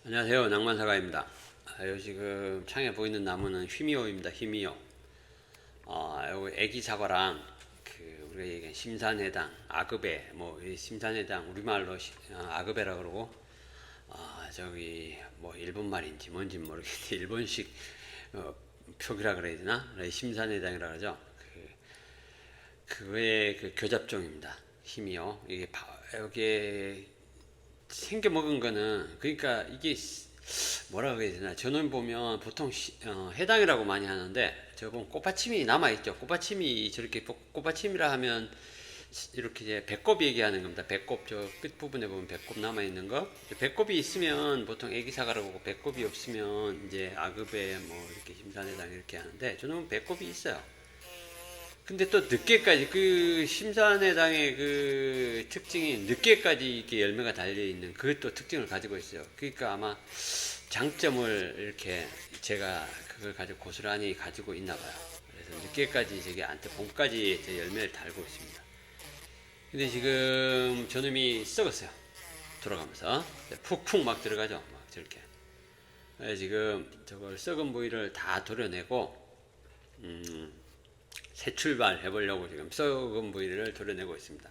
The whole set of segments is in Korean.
안녕하세요. 낭만사가입니다. 요 지금 창에 보이는 나무는 휘미호입니다. 휘미호. 요거 애기 사과랑 우리가 얘기한 심산해당, 아급에, 이 심산해당 우리말로 아급에라 그러고, 저기 일본 말인지 뭔지 모르겠는데 일본식 표기라 그래야 되나? 심산해당이라 그러죠. 그거의 교잡종입니다. 휘미호. 여기에 생겨 먹은 거는, 그러니까 이게 뭐라고 해야 되나, 저는 보면 보통 해당이라고 많이 하는데, 저 보면 꽃받침이 남아있죠. 꽃받침이 저렇게, 꽃받침이라 하면 이렇게 이제 배꼽 얘기하는 겁니다. 배꼽, 저 끝부분에 보면 배꼽 남아있는 거. 배꼽이 있으면 보통 애기사과라고 하고, 배꼽이 없으면 이제 아급에 이렇게 심산해당 이렇게 하는데, 저는 배꼽이 있어요. 근데 또 늦게까지, 심산해당의 특징이 늦게까지 이렇게 열매가 달려있는 그것도 특징을 가지고 있어요. 그러니까 아마 장점을 이렇게 제가 그걸 가지고 고스란히 가지고 있나 봐요. 그래서 늦게까지 저기한테 봄까지 열매를 달고 있습니다. 근데 지금 저놈이 썩었어요. 돌아가면서 푹푹 막 들어가죠. 막 저렇게. 지금 저걸 썩은 부위를 다 도려내고 새 출발 해보려고 지금 썩은 부위를 도려내고 있습니다.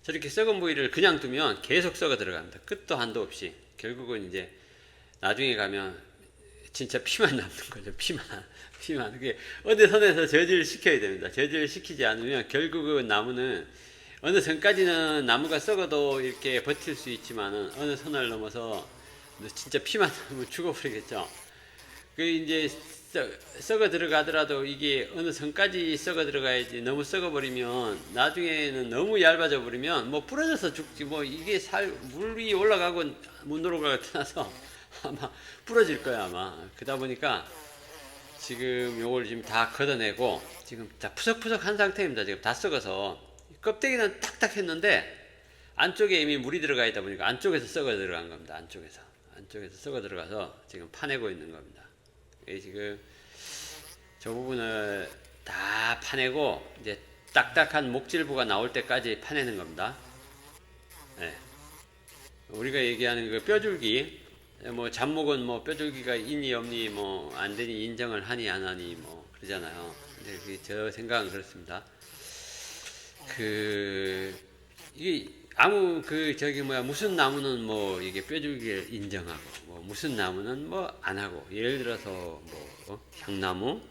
저렇게 썩은 부위를 그냥 두면 계속 썩어 들어갑니다. 끝도 한도 없이. 결국은 이제 나중에 가면 진짜 피만 남는 거죠. 피만. 그게 어느 선에서 저지를 시켜야 됩니다. 저지를 시키지 않으면 결국은 나무는 어느 선까지는 나무가 썩어도 이렇게 버틸 수 있지만은 어느 선을 넘어서 진짜 피만 남으면 죽어버리겠죠. 이제 썩어 들어가더라도 이게 어느 선까지 썩어 들어가야지, 너무 썩어 버리면 나중에는 너무 얇아져 버리면 부러져서 죽지. 이게 물 위에 올라가고 못 올라가고 떠나서 아마 부러질 거야 아마. 그러다 보니까 지금 요걸 지금 다 걷어내고 지금 다 푸석푸석한 상태입니다. 지금 다 썩어서 껍데기는 탁탁 했는데 안쪽에 이미 물이 들어가 있다 보니까 안쪽에서 썩어 들어간 겁니다. 안쪽에서 썩어 들어가서 지금 파내고 있는 겁니다. 지금 저 부분을 다 파내고 이제 딱딱한 목질부가 나올 때까지 파내는 겁니다. 네. 우리가 얘기하는 뼈줄기, 잡목은 뼈줄기가 있니 없니 안 되니 인정을 하니 안 하니 그러잖아요. 근데 저 생각은 그렇습니다. 이게 무슨 나무는 이게 뼈줄기를 인정하고, 무슨 나무는 안 하고, 예를 들어서 향나무,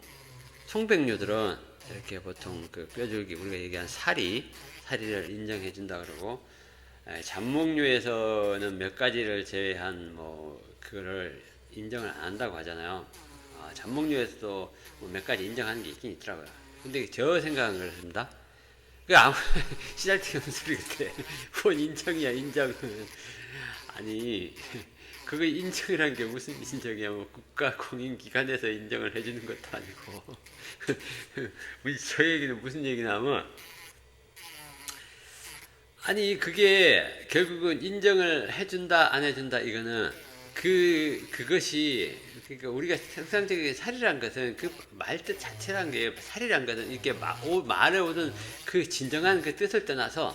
송백류들은 이렇게 보통 뼈줄기, 우리가 얘기한 사리를 인정해준다 그러고, 잡목류에서는 몇 가지를 제외한 그거를 인정을 안 한다고 하잖아요. 잡목류에서도 몇 가지 인정하는 게 있긴 있더라고요. 근데 저 생각은 그렇습니다. 아무 씨알티 없는 소리 같아. 뭔 인정이야, 인정은. 아니, 그거 인정이란 게 무슨 인정이야. 국가공인기관에서 인정을 해주는 것도 아니고. 저 얘기는 무슨 얘기냐면, 아니, 그게 결국은 인정을 해준다, 안 해준다, 이거는 그것이, 그러니까 우리가 생산적인 살이란 것은 말뜻 자체란 게, 살이란 것은 이렇게 말에 오는 진정한 뜻을 떠나서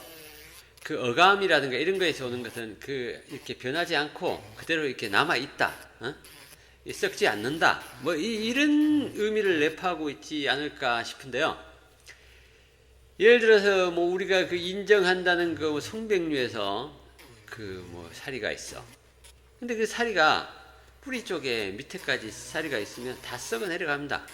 어감이라든가 이런 거에서 오는 것은 이렇게 변하지 않고 그대로 이렇게 남아있다, 썩지 않는다, 이런 의미를 내포하고 있지 않을까 싶은데요. 예를 들어서 우리가 인정한다는 송백류에서 사리가 있어. 근데 그 사리가 뿌리 쪽에 밑에까지 사리가 있으면 다 썩어 내려갑니다.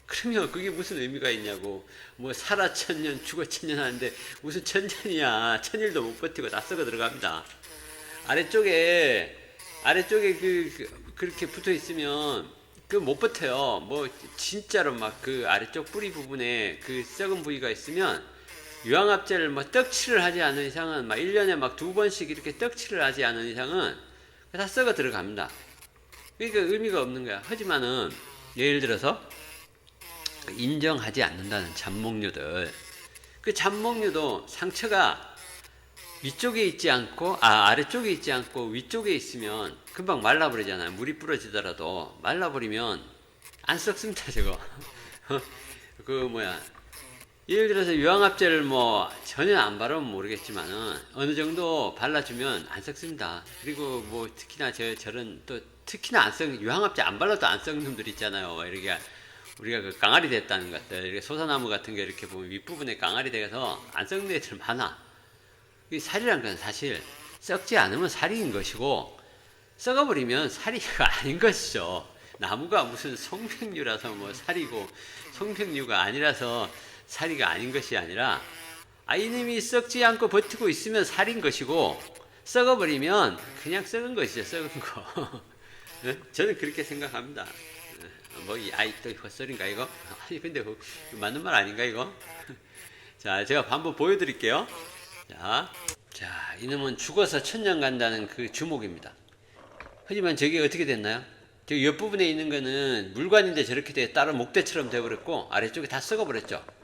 그러면 그게 무슨 의미가 있냐고. 살아 천년 죽어 천년 하는데 무슨 천년이야. 천일도 못 버티고 다 썩어 들어갑니다. 아래쪽에 그렇게 붙어 있으면 못 버텨요. 진짜로 아래쪽 뿌리 부분에 썩은 부위가 있으면 유황합제를 떡칠을 하지 않는 이상은 1년에 2번씩 이렇게 떡칠을 하지 않는 이상은 다 썩어 들어갑니다. 그러니까 의미가 없는 거야. 하지만은 예를 들어서 인정하지 않는다는 잡목류들, 잡목류도 상처가 위쪽에 있지 않고 아래쪽에 있지 않고 위쪽에 있으면 금방 말라버리잖아요. 물이 뿌러지더라도 말라버리면 안 썩습니다. 저거 예를 들어서 유황합제를 뭐 전혀 안 바르면 모르겠지만은 어느 정도 발라주면 안 썩습니다. 그리고 뭐 특히나 저런 또 특히나 안 썩는 유황합제 안 발라도 안 썩는 놈들 있잖아요. 이렇게 우리가 그 깡알이 됐다는 것들, 이렇게 소사나무 같은 게 이렇게 보면 윗부분에 깡알이 돼서 안 썩는 애들 많아. 이 살이란 건 사실 썩지 않으면 살인 것이고 썩어버리면 살이가 아닌 것이죠. 나무가 무슨 송편류라서 뭐 살이고 송편류가 아니라서 살이가 아닌 것이 아니라 이놈이 썩지 않고 버티고 있으면 살인 것이고 썩어버리면 그냥 썩은 것이죠. 썩은 거. 저는 그렇게 생각합니다. 또 헛소리인가 이거? 아니 근데 맞는 말 아닌가 이거? 자, 제가 한번 보여드릴게요. 자, 이놈은 죽어서 천년 간다는 그 주목입니다. 하지만 저게 어떻게 됐나요? 저 옆부분에 있는 거는 물관인데 저렇게 돼 따로 목대처럼 돼버렸고 아래쪽에 다 썩어버렸죠.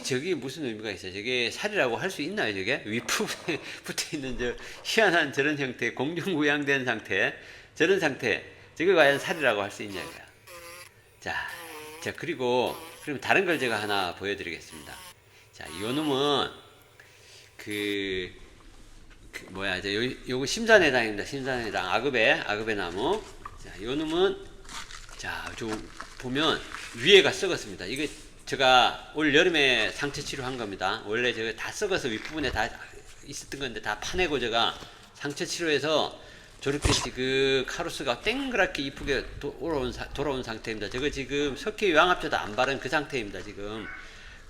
저기 무슨 의미가 있어요? 저게 살이라고 할 수 있나요? 저게 윗부분에 붙어있는 저 희한한 저런 형태, 공중부양된 상태, 저런 상태, 저게 과연 살이라고 할 수 있냐 이거야. 자, 그리고 그럼 다른 걸 제가 하나 보여드리겠습니다. 자, 요 놈은 요거 심산회당입니다. 심산회당 아급의 나무. 자, 요 놈은 보면 위에가 썩었습니다. 이게 제가 올 여름에 상처 치료한 겁니다. 원래 제가 다 썩어서 윗부분에 다 있었던 건데 다 파내고 제가 상처 치료해서 저렇게 지금 카로스가 땡그랗게 이쁘게 돌아온 상태입니다. 저거 지금 석회 유황합제도 안 바른 그 상태입니다. 지금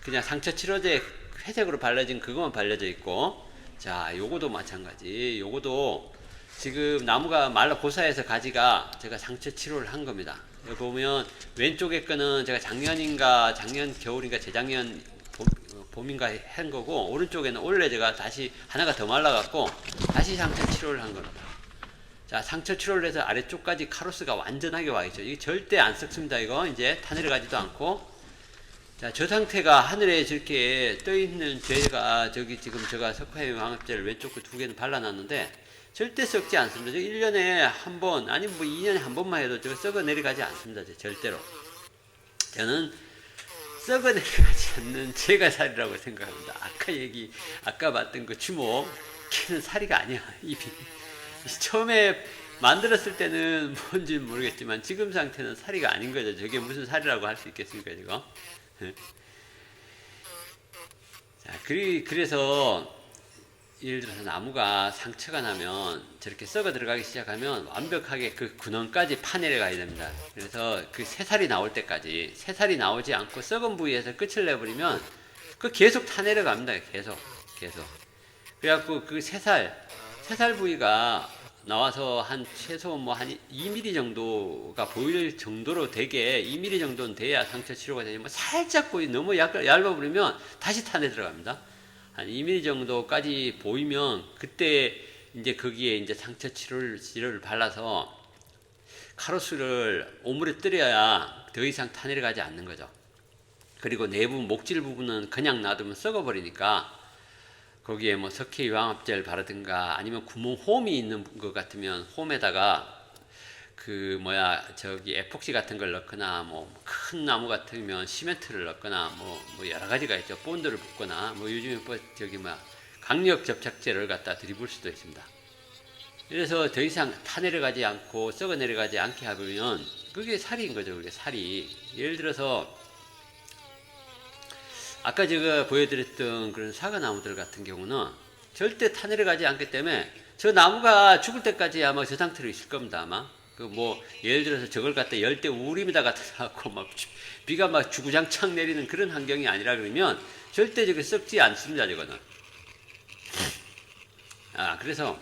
그냥 상처 치료제 회색으로 발라진 그것만 발려져 있고, 자, 요거도 마찬가지. 요거도 지금 나무가 말라 고사해서 가지가 제가 상처 치료를 한 겁니다. 여기 보면 왼쪽에 거는 제가 작년 겨울인가 재작년 봄인가 한 거고, 오른쪽에는 원래 제가 다시 하나가 더 말라갖고 다시 상처 치료를 한 겁니다. 자, 상처 치료를 해서 아래쪽까지 카로스가 완전하게 와 있죠. 이게 절대 안 썩습니다. 이거 이제 타내려가지도 않고. 자, 저 상태가 하늘에 저렇게 떠 있는 제가 지금 제가 석화유황합제를 왼쪽 거 2개는 발라놨는데 절대 썩지 않습니다. 저 1년에 한 번, 아니면 뭐 2년에 한 번만 해도 저거 썩어 내려가지 않습니다. 절대로. 저는 썩어 내려가지 않는 제가 살이라고 생각합니다. 아까 봤던 그 주먹, 걔는 살이가 아니야. 입이. 처음에 만들었을 때는 뭔지 모르겠지만 지금 상태는 살이가 아닌 거죠. 저게 무슨 살이라고 할 수 있겠습니까, 지금? 자, 그래서 예를 들어서 나무가 상처가 나면 저렇게 썩어 들어가기 시작하면 완벽하게 그 근원까지 파내려 가야 됩니다. 그래서 그 새살이 나올 때까지, 새살이 나오지 않고 썩은 부위에서 끝을 내버리면 그 계속 타내려 갑니다. 계속. 그래갖고 그 새살 부위가 나와서 한 최소 한 2mm 정도가 보일 정도로 되게 2mm 정도는 돼야 상처 치료가 되지, 뭐 살짝 보이 너무 얇아버리면 다시 탄에 들어갑니다. 한 2mm 정도까지 보이면 그때 이제 거기에 이제 상처 치료를 발라서 카로스를 오물에 뜨려야 더 이상 타내려가지 않는 거죠. 그리고 내부 목질 부분은 그냥 놔두면 썩어버리니까 거기에 뭐 석회 유황합제를 바르든가 아니면 구멍 홈이 있는 것 같으면 홈에다가 에폭시 같은 걸 넣거나 뭐 큰 나무 같으면 시멘트를 넣거나 뭐 여러 가지가 있죠. 본드를 붓거나 뭐 요즘에 강력 접착제를 갖다 들이붓을 수도 있습니다. 그래서 더 이상 타내려가지 않고 썩어 내려가지 않게 하면 그게 살인 거죠. 그게 살이. 예를 들어서 아까 제가 보여드렸던 그런 사과나무들 같은 경우는 절대 타내려가지 않기 때문에 저 나무가 죽을 때까지 아마 저 상태로 있을 겁니다. 아마 예를 들어서 저걸 갖다 열대 우림에다 갖다 놔갖고 비가 막 주구장창 내리는 그런 환경이 아니라 그러면 절대 저게 썩지 않습니다. 저거는. 그래서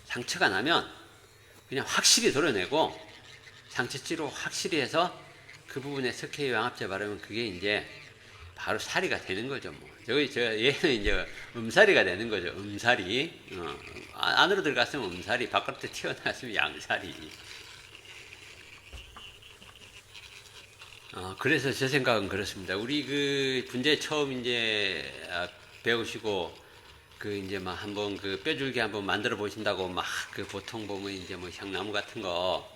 상처가 나면 그냥 확실히 도려내고 상처 치료 확실히 해서 그 부분에 석회 유황합제 바르면 그게 이제 바로 살이가 되는 거죠. 얘는 이제 음살이가 되는 거죠. 음살이. 안으로 들어갔으면 음살이, 바깥에 튀어나왔으면 양살이. 그래서 제 생각은 그렇습니다. 우리 군대 처음 이제 배우시고 이제 한번 뼈줄기 한번 만들어 보신다고 보통 보면 이제 향나무 같은 거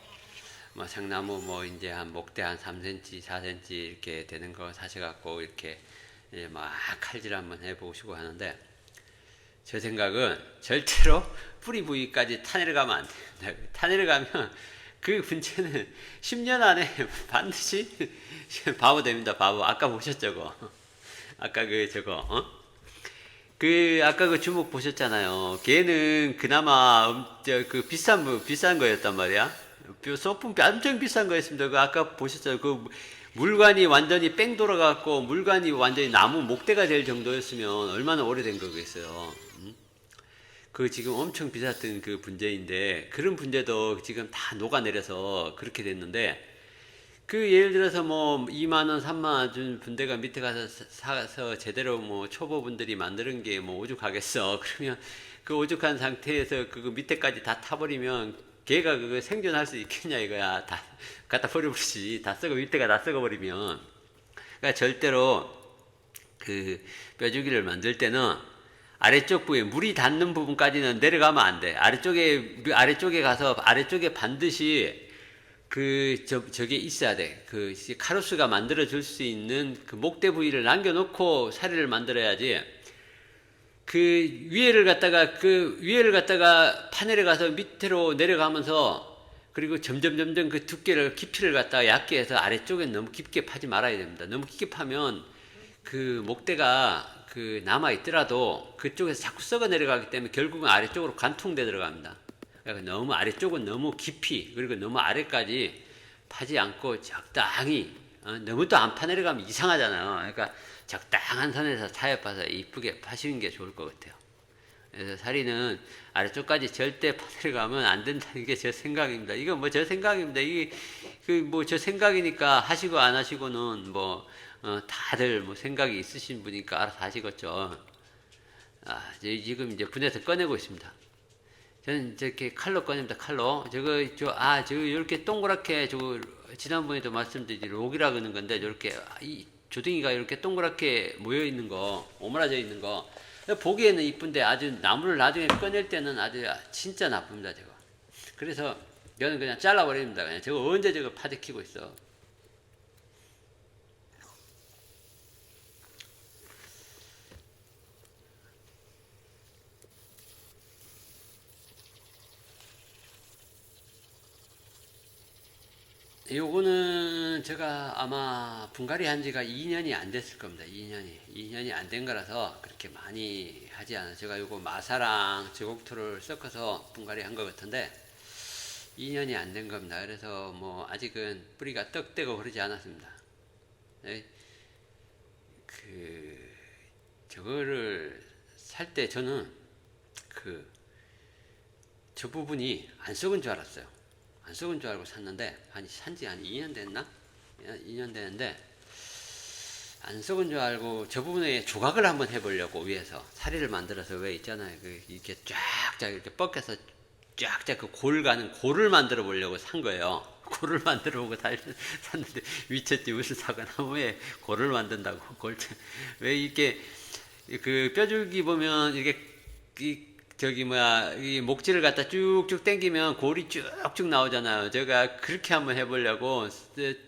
뭐 상나무 뭐 이제 한 목대 한 3cm, 4cm 이렇게 되는 거 사셔갖고 이렇게 막 칼질 한번 해보시고 하는데, 제 생각은 절대로 뿌리 부위까지 타내려가면 안 됩니다. 타내려가면 그 분체는 10년 안에 반드시 바보 됩니다. 바보. 아까 보셨죠? 아까 아까 그 주먹 보셨잖아요. 걔는 그나마 그 비싼 거였단 말이야. 소품 엄청 비싼 거였습니다. 그 아까 보셨죠? 그 물관이 완전히 뺑 돌아갔고 물관이 완전히 나무 목대가 될 정도였으면 얼마나 오래된 거겠어요. 그 지금 엄청 비쌌던 그 분재인데, 그런 분재도 지금 다 녹아내려서 그렇게 됐는데, 그 예를 들어서 뭐 2만원 3만원 준 분대가 밑에 가서 사서 제대로 뭐 초보분들이 만드는 게 뭐 오죽하겠어. 그러면 그 오죽한 상태에서 그거 밑에까지 다 타버리면 걔가 그거 생존할 수 있겠냐 이거야. 다 갖다 버려버리지. 다 썩어, 밑에가 다 썩어버리면. 그러니까 절대로 그 뼈주기를 만들 때는 아래쪽 부에 물이 닿는 부분까지는 내려가면 안 돼. 아래쪽에 가서 아래쪽에 반드시 저게 있어야 돼. 그 카로스가 만들어 줄 수 있는 그 목대 부위를 남겨놓고 사리를 만들어야지. 그 위에를 갖다가 파내려 가서 밑으로 내려가면서, 그리고 점점 그 두께를 깊이를 갖다가 얕게 해서 아래쪽에 너무 깊게 파지 말아야 됩니다. 너무 깊게 파면 그 목대가 그 남아 있더라도 그쪽에서 자꾸 썩어 내려가기 때문에 결국은 아래쪽으로 관통돼 들어갑니다. 그러니까 너무 아래쪽은 너무 깊이, 그리고 너무 아래까지 파지 않고 적당히, 너무 또 안 파내려가면 이상하잖아요. 그러니까 적당한 선에서 타협해서 이쁘게 파시는 게 좋을 것 같아요. 그래서 사리는 아래쪽까지 절대 파내려가면 안 된다는 게 제 생각입니다. 이건 뭐 제 생각입니다. 이게 뭐 저 생각이니까 하시고 안 하시고는 다들 뭐 생각이 있으신 분이니까 알아서 하시겠죠. 지금 이제 분해서 꺼내고 있습니다. 저는 이렇게 칼로 꺼냅니다. 칼로. 이렇게 동그랗게, 지난번에도 말씀드린 록이라 그러는 건데, 이렇게, 이 조둥이가 이렇게 동그랗게 모여 있는 거, 오므라져 있는 거, 보기에는 이쁜데 아주 나무를 나중에 꺼낼 때는 아주 진짜 나쁩니다, 저거. 그래서 저는 그냥 잘라버립니다. 그냥 저거 언제 저거 파재 키고 있어. 요거는 제가 아마 분갈이 한 지가 2년이 안 됐을 겁니다. 2년이 안 된 거라서 그렇게 많이 하지 않아요. 제가 요거 마사랑 제곡토를 섞어서 분갈이 한 것 같은데 2년이 안 된 겁니다. 그래서 뭐 아직은 뿌리가 떡대고 그러지 않았습니다. 네? 저거를 살 때 저는 저 부분이 안 썩은 줄 알았어요. 안 썩은 줄 알고 샀는데, 산지 한 2년 됐나? 2년 됐는데, 안 썩은 줄 알고 저 부분에 조각을 한번 해보려고 위에서 사리를 만들어서, 왜 있잖아요. 이렇게 쫙쫙 이렇게 뻗겨서 쫙쫙 그 골 가는 골을 만들어 보려고 산 거예요. 골을 만들어 보고 샀는데, 미쳤지. 무슨 사과나무에 골을 만든다고. 왜 이렇게, 그 뼈줄기 보면 이렇게, 이 목질을 갖다 쭉쭉 당기면 골이 쭉쭉 나오잖아요. 제가 그렇게 한번 해보려고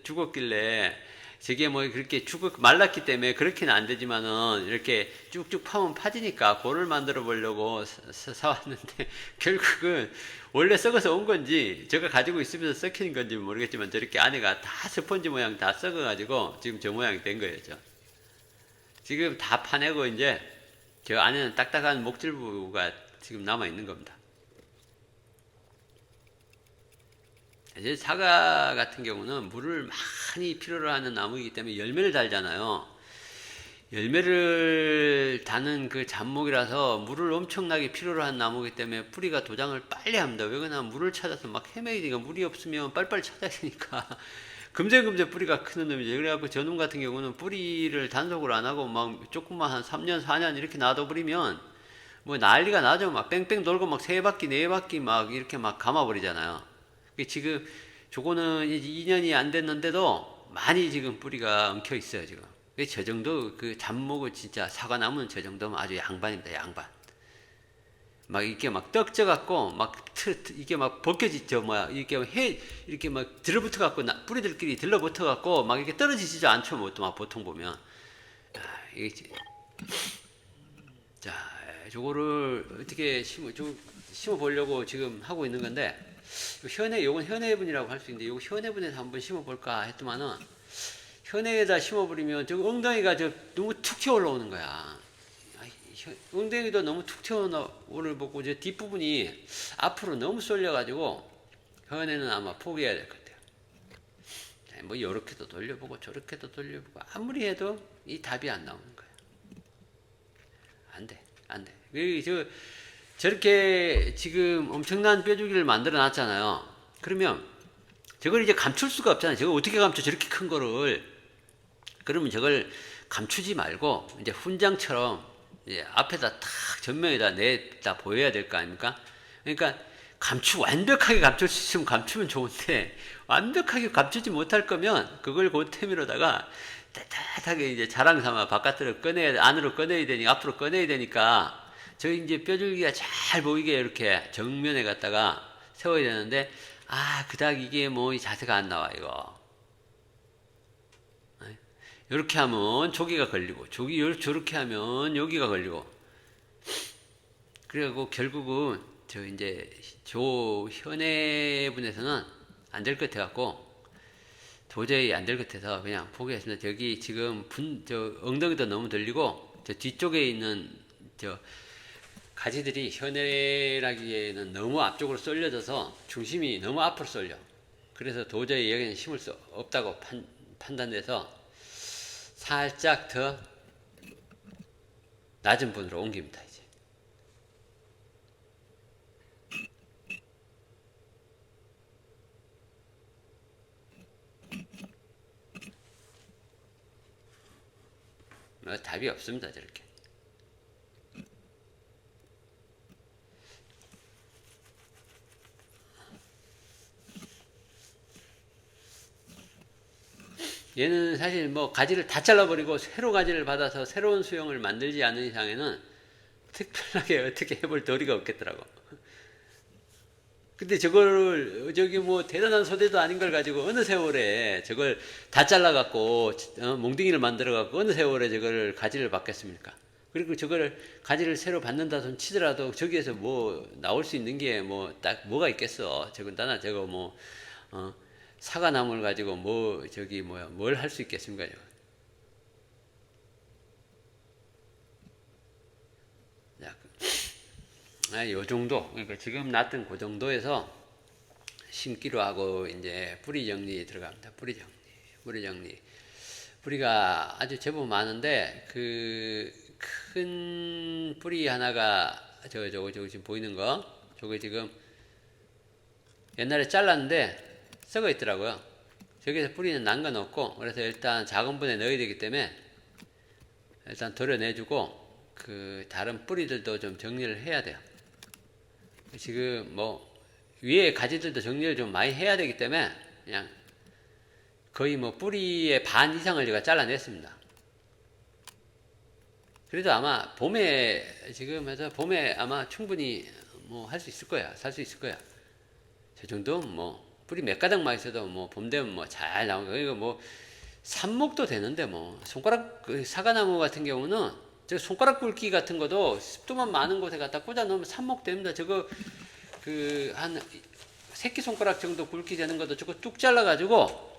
죽었길래, 저게 뭐 그렇게 말랐기 때문에 그렇게는 안 되지만은 이렇게 쭉쭉 파면 파지니까 골을 만들어 보려고 사왔는데, 결국은 원래 썩어서 온 건지 제가 가지고 있으면서 썩히는 건지 모르겠지만 저렇게 안에가 다 스펀지 모양 다 썩어가지고 지금 저 모양이 된 거예요. 지금 다 파내고 이제 저 안에는 딱딱한 목질부가 지금 남아있는 겁니다. 이제 사과 같은 경우는 물을 많이 필요로 하는 나무이기 때문에 열매를 달잖아요. 열매를 다는 그 잡목이라서 물을 엄청나게 필요로 하는 나무이기 때문에 뿌리가 도장을 빨리 합니다. 왜 그러나 물을 찾아서 막 헤매니까, 물이 없으면 빨리빨리 찾아야 되니까 금세 뿌리가 크는 놈이죠. 그래갖고 저놈 같은 경우는 뿌리를 단속을 안 하고 막 조금만 한 3년 4년 이렇게 놔둬버리면 뭐 난리가 나죠. 막 뺑뺑 돌고 막 3바퀴 4바퀴 막 이렇게 막 감아버리잖아요. 지금 저거는 2년이 안 됐는데도 많이 지금 뿌리가 엉켜 있어요. 지금 저 정도 그 잡목을, 진짜 사과나무는 저 정도면 아주 양반입니다. 양반. 막 이렇게 막 떡져 갖고 막 이게 막 벗겨지죠. 뭐야 이렇게 이렇게 막 들러붙어 갖고 뿌리들끼리 들러붙어 갖고 막 이렇게 떨어지지도 않죠. 뭐 또 막 보통 보면 이게 자 저거를 어떻게 심어 보려고 지금 하고 있는 건데 요건 현해분이라고 할 수 있는데 요거 현해분에서 한번 심어 볼까 했더만은 현해에다 심어 버리면 저 엉덩이가 저 너무 툭 튀어 올라오는 거야. 엉덩이도 너무 툭 튀어오를 보고 저 뒷부분이 앞으로 너무 쏠려가지고 현에는 아마 포기해야 될 것 같아요. 뭐 요렇게도 돌려보고 저렇게도 돌려보고 아무리 해도 이 답이 안 나오는 거예요. 안 돼. 저렇게 지금 엄청난 뼈주기를 만들어 놨잖아요. 그러면 저걸 이제 감출 수가 없잖아요. 저걸 어떻게 감춰 저렇게 큰 거를. 그러면 저걸 감추지 말고 이제 훈장처럼 이제 앞에다 탁 전면에다 내다 보여야 될 거 아닙니까? 그러니까 완벽하게 감출 수 있으면 감추면 좋은데 완벽하게 감추지 못할 거면 그걸 고템으로다가 따뜻하게 이제 자랑 삼아 바깥으로 안으로 꺼내야 되니까 앞으로 꺼내야 되니까 저 이제 뼈줄기가 잘 보이게 이렇게 정면에 갖다가 세워야 되는데 그닥 이게 뭐 자세가 안 나와 이거. 이렇게 하면 조기가 걸리고 저렇게 하면 여기가 걸리고 그리고 결국은 저 현해분에서는 안 될 것 같아갖고 도저히 안 될 것 같아서 그냥 포기했습니다. 저기 지금 저 엉덩이도 너무 들리고 저 뒤쪽에 있는 저 가지들이 현해라기에는 너무 앞쪽으로 쏠려져서 중심이 너무 앞으로 쏠려. 그래서 도저히 여기는 심을 수 없다고 판단돼서 살짝 더 낮은 분으로 옮깁니다. 이제 답이 없습니다. 저렇게 얘는 사실 뭐 가지를 다 잘라버리고 새로 가지를 받아서 새로운 수영을 만들지 않는 이상에는 특별하게 어떻게 해볼 도리가 없겠더라고. 근데 저거를 저기 뭐 대단한 소재도 아닌 걸 가지고 어느 세월에 저걸 다 잘라갖고 몽둥이를 만들어갖고 어느 세월에 저걸 가지를 받겠습니까? 그리고 저걸 가지를 새로 받는다 손 치더라도 저기에서 뭐 나올 수 있는 게 뭐 딱 뭐가 있겠어. 저건 나나 저거 뭐 사과나무를 가지고 뭐 저기 뭐야 뭘 할 수 있겠습니까? 요 정도 그러니까 지금 놨던 그 정도에서 심기로 하고 이제 뿌리 정리 들어갑니다. 뿌리 정리. 뿌리가 아주 제법 많은데 그 큰 뿌리 하나가 저거 지금 보이는 거 저거 지금 옛날에 잘랐는데 썩어 있더라고요. 저기서 뿌리는 난 건 없고 그래서 일단 작은 분에 넣어야 되기 때문에 일단 도려내주고 그 다른 뿌리들도 좀 정리를 해야 돼요. 지금 뭐 위에 가지들도 정리를 좀 많이 해야 되기 때문에 그냥 거의 뭐 뿌리의 반 이상을 제가 잘라냈습니다. 그래도 아마 봄에 지금 해서 봄에 아마 충분히 뭐 할 수 있을 거야. 살 수 있을 거야. 저 정도면 뭐 뿌리 몇 가닥만 있어도 뭐 봄 되면 뭐 잘 나온 거. 이거 뭐 삽목도 되는데 뭐 손가락 그 사과나무 같은 경우는 저 손가락 굵기 같은 것도 습도만 많은 곳에 갖다 꽂아 놓으면 삽목 됩니다. 저거 그 한 새끼손가락 정도 굵기 되는 것도 저거 뚝 잘라가지고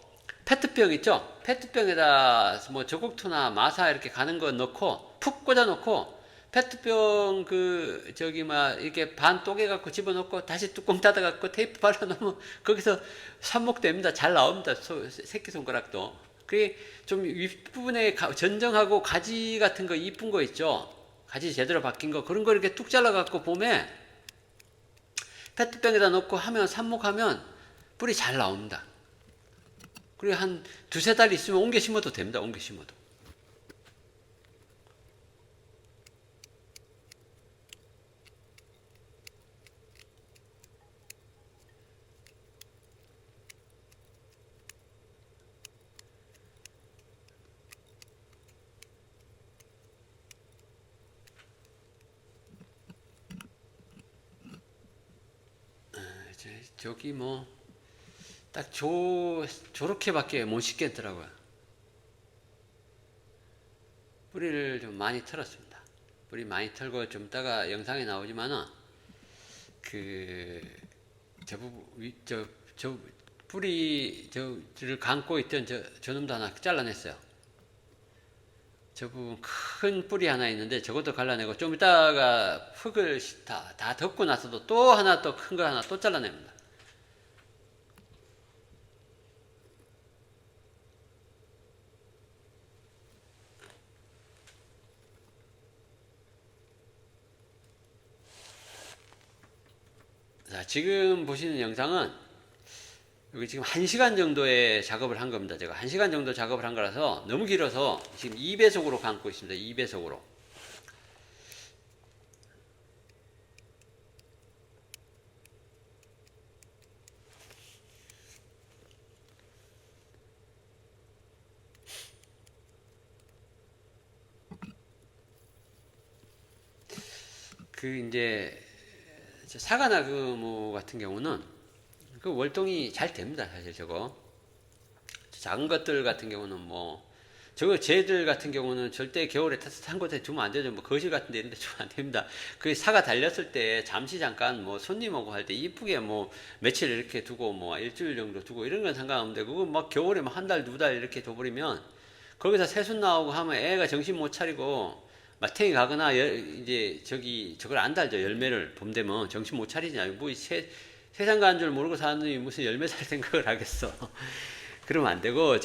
페트병 있죠? 페트병에다 뭐 저곡토나 마사 이렇게 가는 거 넣고 푹 꽂아 놓고 페트병 그 저기 막 이렇게 반 쪼개 갖고 집어넣고 다시 뚜껑 닫아 갖고 테이프 발라 놓으면 거기서 삽목됩니다. 잘 나옵니다. 새끼손가락도. 그게 좀 윗부분에 전정하고 가지 같은 거 이쁜 거 있죠? 가지 제대로 박힌 거 그런 거 이렇게 뚝 잘라 갖고 봄에 페트병에다 넣고 하면 삽목하면 뿌리 잘 나옵니다. 그리고 한 두세 달 있으면 옮겨 심어도 됩니다. 옮겨 심어도. 저기 뭐 딱 저렇게밖에 못 씻겠더라고요. 뿌리를 좀 많이 털었습니다. 뿌리 많이 털고 좀 이따가 영상에 나오지만은 저 뿌리 저를 감고 있던 저놈도 하나 잘라냈어요. 저 부분 큰 뿌리 하나 있는데 저것도 갈라내고 좀 이따가 흙을 다 덮고 나서도 또 하나 또 큰 거 하나 또 잘라냅니다. 자, 지금 보시는 영상은 여기 지금 1시간 정도의 작업을 한 겁니다. 제가 1시간 정도 작업을 한 거라서 너무 길어서 지금 2배속으로 감고 있습니다. 2배속으로. 이제 사과나무 같은 경우는 그 월동이 잘 됩니다. 사실 저거 작은 것들 같은 경우는 뭐 저거 쟤들 같은 경우는 절대 겨울에 따뜻한 곳에 두면 안 되죠. 뭐 거실 같은 데 이런 데 두면 안 됩니다. 그 사과 달렸을 때 잠시 잠깐 뭐 손님 오고 할 때 이쁘게 뭐 며칠 이렇게 두고 뭐 일주일 정도 두고 이런 건 상관없는데 그거 막 겨울에 막 한 달, 두 달 이렇게 둬버리면 거기서 새순 나오고 하면 애가 정신 못 차리고 마탱이 가거나 이제 저걸 안 달죠. 열매를 봄 되면 정신 못 차리냐. 뭐 세상 가는 줄 모르고 사는 놈이 무슨 열매 살 생각을 하겠어. 그러면 안 되고,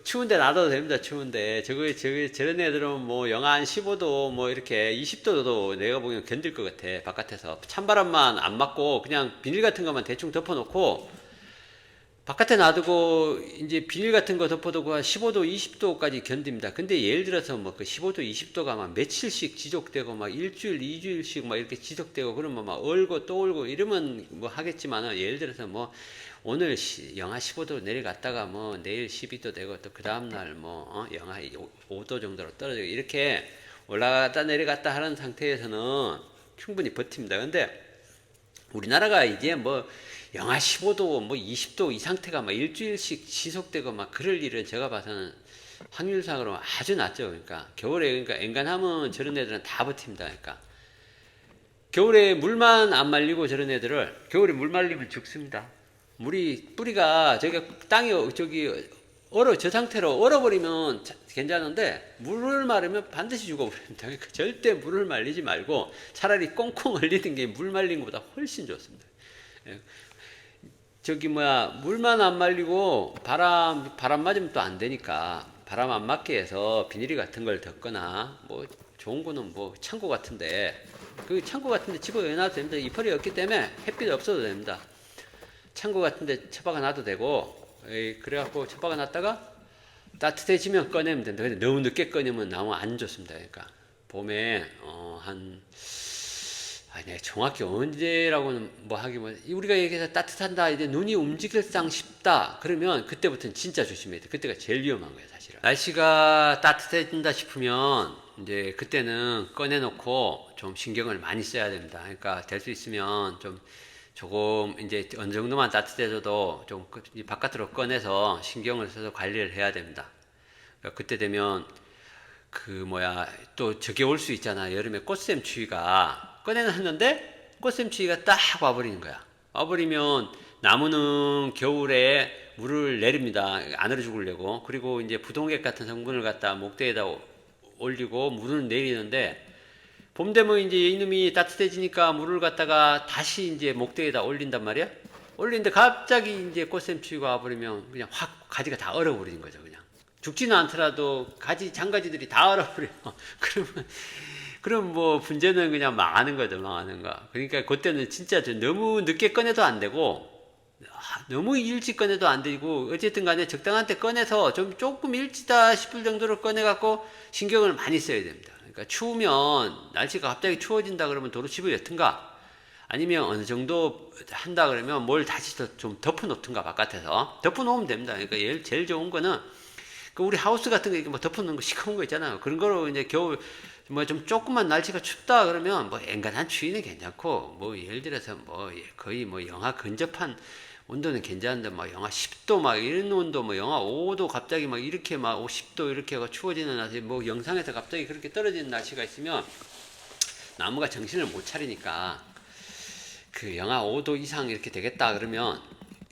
추운데 놔둬도 됩니다, 추운데. 저런 애들은 뭐, 영하 한 15도, 뭐, 이렇게 20도도 내가 보기엔 견딜 것 같아, 바깥에서. 찬바람만 안 맞고, 그냥 비닐 같은 것만 대충 덮어놓고, 바깥에 놔두고, 이제 비닐 같은 거 덮어두고 한 15도, 20도까지 견딥니다. 근데 예를 들어서 뭐, 그 15도, 20도가 막 며칠씩 지속되고, 막 일주일, 2주일씩 막 이렇게 지속되고, 그러면 막 얼고 또 얼고 이러면 뭐 하겠지만은, 예를 들어서 뭐, 오늘 영하 15도 내려갔다가 뭐 내일 12도 되고 또 그 다음날 뭐 영하 5도 정도로 떨어지고 이렇게 올라갔다 내려갔다 하는 상태에서는 충분히 버팁니다. 근데 우리나라가 이제 뭐 영하 15도 뭐 20도 이 상태가 막 일주일씩 지속되고 막 그럴 일은 제가 봐서는 확률상으로 아주 낮죠. 그러니까 겨울에 그러니까 엔간하면 저런 애들은 다 버팁니다. 그러니까 겨울에 물만 안 말리고 저런 애들을 겨울에 물 말리면 죽습니다. 뿌리가 땅이 저 상태로 얼어버리면 괜찮은데 물을 마르면 반드시 죽어버립니다. 그러니까 절대 물을 말리지 말고 차라리 꽁꽁 얼리는 게 물 말리는 것보다 훨씬 좋습니다. 물만 안 말리고 바람 맞으면 또 안 되니까 바람 안 맞게 해서 비닐 같은 걸 덮거나 뭐 좋은 거는 뭐 창고 같은데 그 창고 같은데 집어넣어도 됩니다. 이파리 없기 때문에 햇빛 없어도 됩니다. 창고 같은데 처박아 놔도 되고 그래갖고 처박아 놨다가 따뜻해지면 꺼내면 된다. 근데 너무 늦게 꺼내면 나무 안 좋습니다. 그러니까 봄에 정확히 언제라고는 뭐 하기만 우리가 얘기해서 따뜻한다 이제 눈이 움직일상 싶다 그러면 그때부터는 진짜 조심해야 돼. 그때가 제일 위험한 거예요. 사실은 날씨가 따뜻해진다 싶으면 이제 그때는 꺼내놓고 좀 신경을 많이 써야 됩니다. 그러니까 될 수 있으면 조금 이제 어느 정도만 따뜻해져도 좀 바깥으로 꺼내서 신경을 써서 관리를 해야 됩니다. 그러니까 그때 되면 또 저게 올 수 있잖아. 여름에 꽃샘 추위가 꺼내놨는데 꽃샘 추위가 딱 와버리는 거야. 와버리면 나무는 겨울에 물을 내립니다. 안으로 죽으려고. 그리고 이제 부동액 같은 성분을 갖다 목대에다 올리고 물을 내리는데 봄 되면 이제 이놈이 따뜻해지니까 물을 갖다가 다시 이제 목대에다 올린단 말이야. 올리는데 갑자기 이제 꽃샘 추위가 와버리면 그냥 확 가지가 다 얼어버리는 거죠. 그냥 죽지는 않더라도 장가지들이 다 얼어버려. 그럼 뭐 분재는 그냥 망하는 거죠. 망하는 거. 그러니까 그때는 진짜 너무 늦게 꺼내도 안 되고 너무 일찍 꺼내도 안 되고 어쨌든 간에 적당한 때 꺼내서 조금 일찍다 싶을 정도로 꺼내갖고 신경을 많이 써야 됩니다. 그러니까 추우면 날씨가 갑자기 추워진다 그러면 도로 집을 엿든가 아니면 어느 정도 한다 그러면 뭘 다시 좀 덮어놓든가 바깥에서 덮어놓으면 됩니다. 그러니까 제일 좋은 거는 우리 하우스 같은 거 뭐 덮어놓는 거 시커먼 거 있잖아요. 그런 거로 이제 겨울 뭐 좀 조금만 날씨가 춥다 그러면 뭐 엔간한 추위는 괜찮고, 뭐 예를 들어서 뭐 거의 뭐 영하 근접한 온도는 괜찮은데 막 영하 10도 막 이런 온도, 뭐 영하 5도 갑자기 막 이렇게 막 50도 이렇게 추워지는 날씨, 뭐 영상에서 갑자기 그렇게 떨어지는 날씨가 있으면 나무가 정신을 못 차리니까 그 영하 5도 이상 이렇게 되겠다 그러면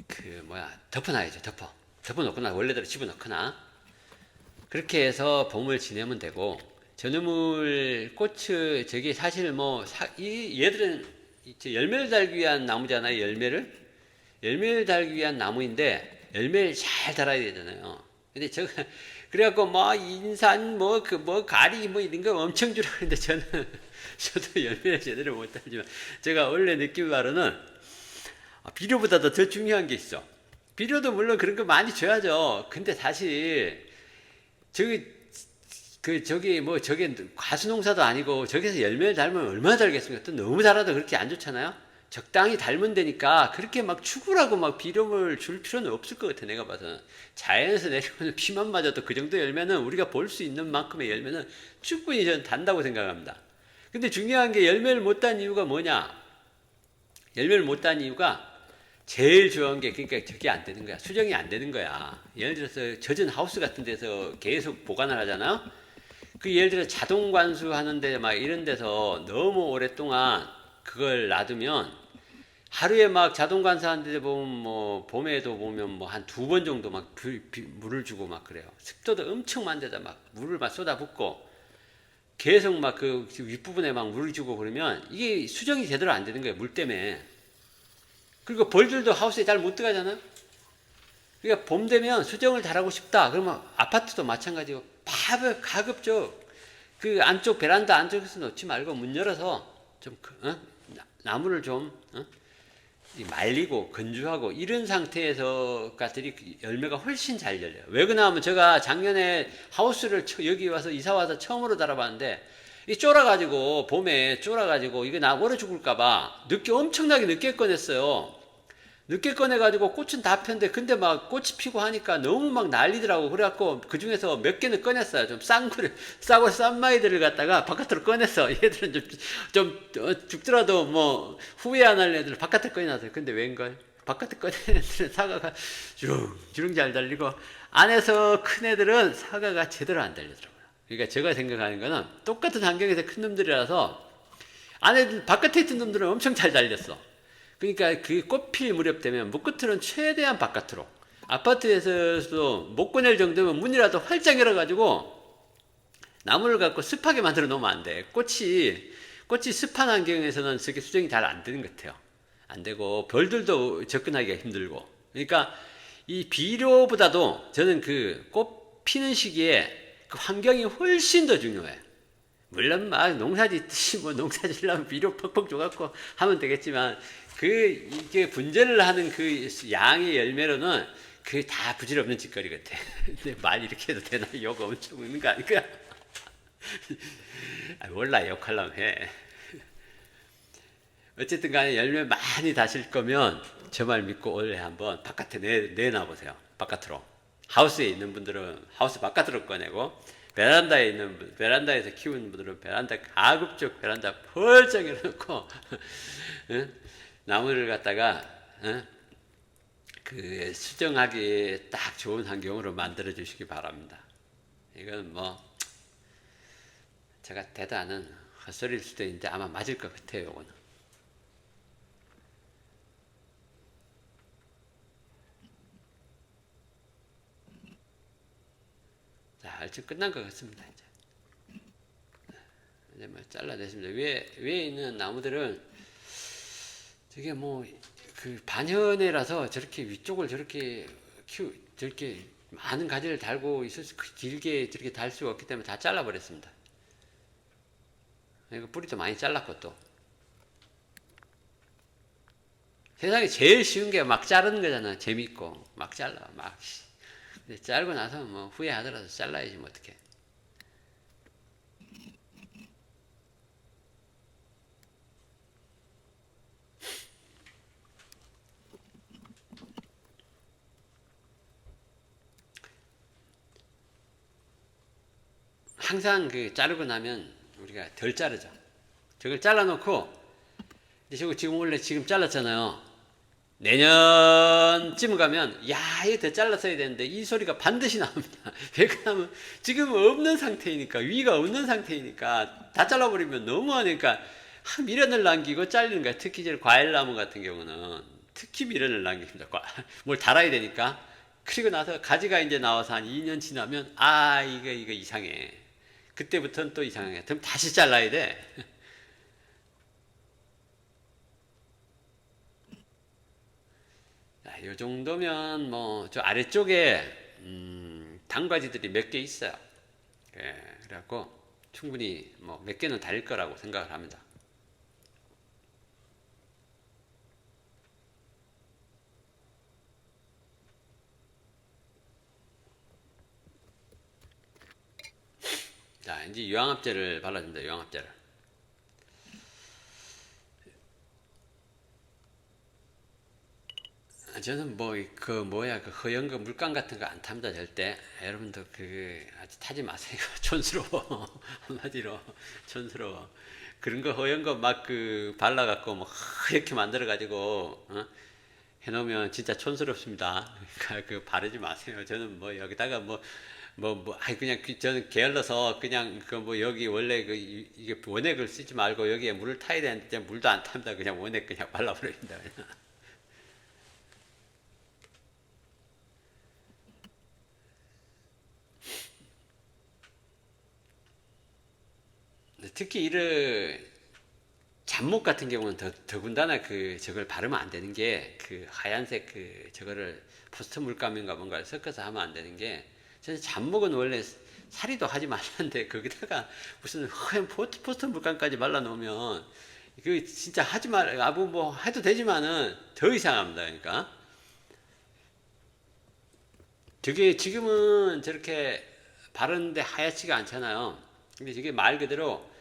그 뭐야 덮어놔야죠. 덮어놓거나 원래대로 집어넣거나 그렇게 해서 봄을 지내면 되고, 전우물 꽃을 저기 사실 뭐 이 얘들은 열매를 달기 위한 나무잖아요. 열매를 달기 위한 나무인데 열매를 잘 달아야 되잖아요. 근데 제가 그래갖고 뭐 인산 뭐 그 뭐 가리 뭐 이런 거 엄청 주라 그러는데 저도 열매를 제대로 못 달지만 제가 원래 느낀 바로는 비료보다도 더 중요한 게 있어. 비료도 물론 그런 거 많이 줘야죠. 근데 사실 저기 뭐 저게 과수농사도 아니고 저기서 열매를 달면 얼마나 달겠습니까? 또 너무 달아도 그렇게 안 좋잖아요. 적당히 달면 되니까 그렇게 막 추구라고 막 비료를 줄 필요는 없을 것 같아. 내가 봐서는 자연에서 내려오는 비만 맞아도 그 정도 열매는 우리가 볼 수 있는 만큼의 열매는 충분히 저는 단다고 생각합니다. 근데 중요한 게 열매를 못 단 이유가 뭐냐? 열매를 못 단 이유가 제일 중요한 게 그러니까 저게 안 되는 거야. 수정이 안 되는 거야. 예를 들어서 젖은 하우스 같은 데서 계속 보관을 하잖아요. 그 예를 들어 자동 관수 하는데 막 이런 데서 너무 오랫동안 그걸 놔두면 하루에 막 자동 관수하는데 보면 뭐 봄에도 보면 뭐 한 2번 정도 막 물을 주고 막 그래요. 습도도 엄청 많은데다 막 물을 막 쏟아붓고 계속 막 그 윗부분에 막 물을 주고 그러면 이게 수정이 제대로 안 되는 거예요. 물 때문에. 그리고 벌들도 하우스에 잘 못 들어가잖아요. 그러니까 봄 되면 수정을 잘하고 싶다. 그러면 아파트도 마찬가지고 가급적 그 안쪽 베란다 안쪽에서 놓지 말고 문 열어서 좀 나무를 좀 말리고 건조하고 이런 상태에서 것들이 열매가 훨씬 잘 열려요. 왜 그러냐면 제가 작년에 하우스를 여기 와서 이사 와서 처음으로 달아봤는데 이 쫄아가지고 봄에 쫄아가지고 이게 나 얼어 죽을까봐 엄청나게 늦게 꺼냈어요. 늦게 꺼내가지고 꽃은 다 폈는데 근데 막 꽃이 피고 하니까 너무 막 난리더라고. 그래갖고 그 중에서 몇 개는 꺼냈어요. 좀 싸고 싼 마이들을 갖다가 바깥으로 꺼냈어. 얘들은 좀 죽더라도 뭐 후회 안 할 애들을 바깥에 꺼내놨어요. 근데 웬걸? 바깥에 꺼낸 애들은 사과가 주릉 잘 달리고 안에서 큰 애들은 사과가 제대로 안 달리더라고요. 그러니까 제가 생각하는 거는 똑같은 환경에서 큰 놈들이라서 바깥에 있던 놈들은 엄청 잘 달렸어. 그러니까 그 꽃필 무렵 되면 묵끝은 최대한 바깥으로, 아파트에서도 못 꺼낼 정도면 문이라도 활짝 열어가지고 나무를 갖고 습하게 만들어 놓으면 안 돼. 꽃이 습한 환경에서는 저게 수정이 잘 안 되는 것 같아요. 안 되고 벌들도 접근하기가 힘들고. 그러니까 이 비료보다도 저는 그 꽃 피는 시기에 그 환경이 훨씬 더 중요해. 물론 막 농사 짓듯이 뭐 농사 지려면 비료 퍽퍽 줘갖고 하면 되겠지만 이게 분재를 하는 그 양의 열매로는 그 다 부질없는 짓거리 같아. 근데 말 이렇게 해도 되나? 욕 엄청 먹는 거 아닐까? 몰라, 욕하려면 해. 어쨌든 간에 열매 많이 다실 거면 저 말 믿고 올해 한번 바깥에 내놔보세요. 바깥으로. 하우스에 있는 분들은 하우스 바깥으로 꺼내고, 베란다에서 키우는 분들은 가급적 베란다 펄쩍 열어놓고, 나무를 갖다가, 그 수정하기 딱 좋은 환경으로 만들어 주시기 바랍니다. 이건 뭐, 제가 대단한 헛소리일 수도 있는데 아마 맞을 것 같아요, 이거는. 자, 얼추 끝난 것 같습니다, 이제 뭐 잘라냈습니다. 위에 있는 나무들은 저게 뭐 그 반현해라서 저렇게 위쪽을 저렇게 많은 가지를 달고 길게 저렇게 달 수가 없기 때문에 다 잘라버렸습니다. 이거 뿌리도 많이 잘랐고 또 세상에 제일 쉬운 게 막 자르는 거잖아. 재밌고 막 잘라 막. 근데 자르고 나서 뭐 후회하더라도 잘라야지 뭐 어떡해. 항상 그 자르고 나면 우리가 그러니까 덜 자르죠. 저걸 잘라놓고 이제 저거 지금 원래 지금 잘랐잖아요. 내년쯤 가면 야 이거 더 잘랐어야 되는데 이 소리가 반드시 나옵니다. 왜 그러냐면 지금 없는 상태이니까, 위가 없는 상태이니까 다 잘라버리면 너무하니까 미련을 남기고 잘리는 거야. 특히 이제 과일나무 같은 경우는 특히 미련을 남깁니다. 뭘 달아야 되니까. 그리고 나서 가지가 이제 나와서 한 2년 지나면 아 이거 이상해. 그때부터는 또 이상해. 그럼 다시 잘라야 돼. 자, 요 정도면 뭐 저 아래쪽에 단과지들이 몇 개 있어요. 예, 그래갖고 충분히 뭐 몇 개는 달릴 거라고 생각을 합니다. 자, 이제 유황합제를 발라줍니다. 유황합제를. 저는 뭐 그 허연 거 물감 같은 거 안 탑니다. 절대. 여러분도 아주 타지 마세요. 촌스러워. 한마디로 촌스러워. 그런 거 허연 거 막 발라갖고 뭐 이렇게 만들어가지고 해놓으면 진짜 촌스럽습니다. 그러니까 바르지 마세요. 저는 뭐 여기다가 그냥 저는 게을러서 그냥 여기 원래 이게 원액을 쓰지 말고 여기에 물을 타야 되는데 물도 안 탑니다. 그냥 원액 그냥 발라버립니다. 그냥. 특히 이런 잡목 같은 경우는 더군다나 저걸 바르면 안 되는 게 하얀색 저거를 포스트 물감인가 뭔가를 섞어서 하면 안 되는 게 저는 잡목은 원래 살이도 하지 말라는데 거기다가 무슨 하얀 포스트 물감까지 발라놓으면 이거 진짜 하지 말 뭐 해도 되지만은 더 이상합니다. 그러니까 저게 지금은 저렇게 바르는데 하얗지가 않잖아요. 근데 저게 말 그대로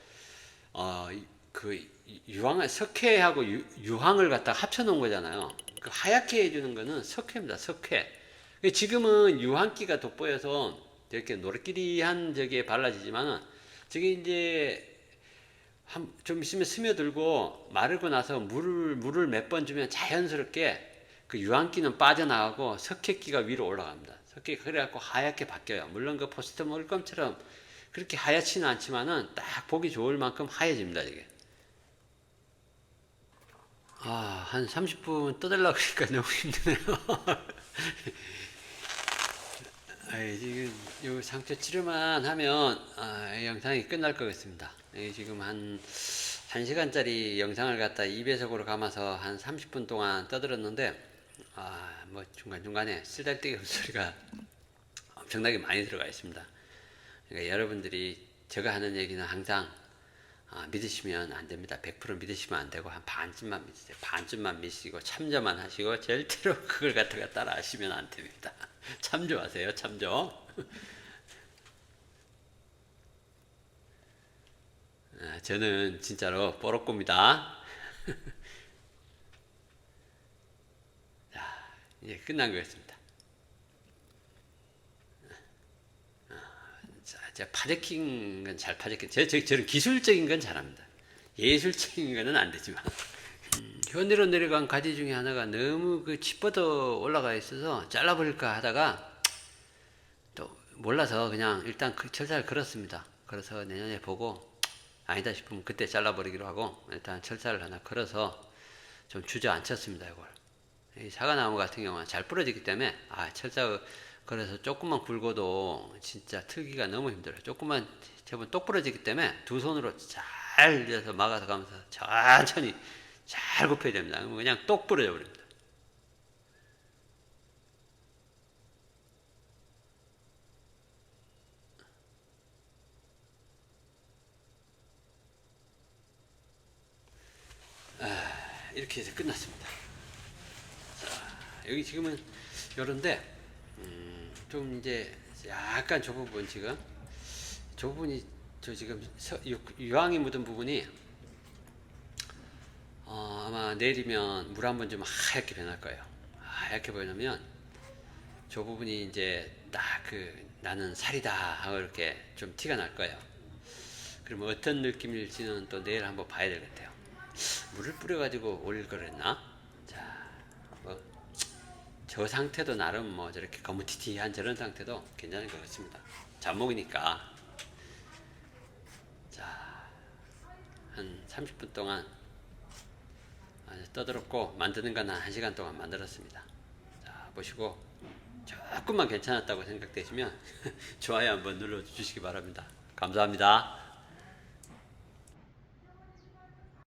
석회하고 유황을 갖다 합쳐놓은 거잖아요. 그 하얗게 해주는 거는 석회입니다. 석회. 지금은 유황기가 돋보여서 이렇게 노릇끼리한 저기에 발라지지만은 저게 이제 좀 있으면 스며들고 마르고 나서 물을 몇 번 주면 자연스럽게 그 유황기는 빠져나가고 석회기가 위로 올라갑니다. 석회가 그래갖고 하얗게 바뀌어요. 물론 그 포스트 물감처럼 그렇게 하얗지는 않지만은 딱 보기 좋을 만큼 하얘집니다, 이게. 한 30분 떠들려고 그러니까 너무 힘드네요. 지금 요 상처 치료만 하면 영상이 끝날 것 같습니다. 지금 한 1시간짜리 영상을 갖다 2배속으로 감아서 한 30분 동안 떠들었는데 뭐 중간중간에 쓰잘데기 없는 소리가 엄청나게 많이 들어가 있습니다. 그러니까 여러분들이 제가 하는 얘기는 항상 믿으시면 안 됩니다. 100% 믿으시면 안 되고 한 반쯤만 믿으세요. 반쯤만 믿으시고 참조만 하시고 절대로 그걸 갖다가 따라 하시면 안 됩니다. 참조하세요. 참조. 저는 진짜로 뽀록꼬입니다. 자, 이제 끝난 것 같습니다. 제가 파제킹 건 잘 파제킹. 저는 기술적인 건 잘합니다. 예술적인 거는 안 되지만. 현대로 내려간 가지 중에 하나가 너무 칩뻗어 올라가 있어서 잘라버릴까 하다가 또 몰라서 그냥 일단 철사를 걸었습니다. 그래서 내년에 보고 아니다 싶으면 그때 잘라버리기로 하고 일단 철사를 하나 걸어서 좀 주저앉혔습니다. 이걸. 이 사과나무 같은 경우는 잘 부러지기 때문에 철사 그래서 조금만 굵어도 진짜 틀기가 너무 힘들어요. 조금만 제법 똑 부러지기 때문에 두 손으로 잘 이어서 막아서 가면서 천천히 잘 굽혀야 됩니다. 그냥 똑 부러져 버립니다. 이렇게 해서 끝났습니다. 자, 여기 지금은 요런데 좀 이제 약간 저 부분 지금 저 부분이 지금 유황이 묻은 부분이 아마 내리면 물 한번 좀 하얗게 변할 거예요. 하얗게 보이면 저 부분이 이제 딱 나는 살이다 하고 이렇게 좀 티가 날 거예요. 그러면 어떤 느낌일지는 또 내일 한번 봐야 되겠대요. 물을 뿌려가지고 올릴 거랬나? 자, 뭐, 저 상태도 나름 뭐 저렇게 거무튀튀한 저런 상태도 괜찮은 것 같습니다. 잡목이니까. 자, 한 30분 동안 아주 떠들었고, 만드는 건 한 1시간 동안 만들었습니다. 자, 보시고 조금만 괜찮았다고 생각되시면 좋아요 한번 눌러주시기 바랍니다. 감사합니다.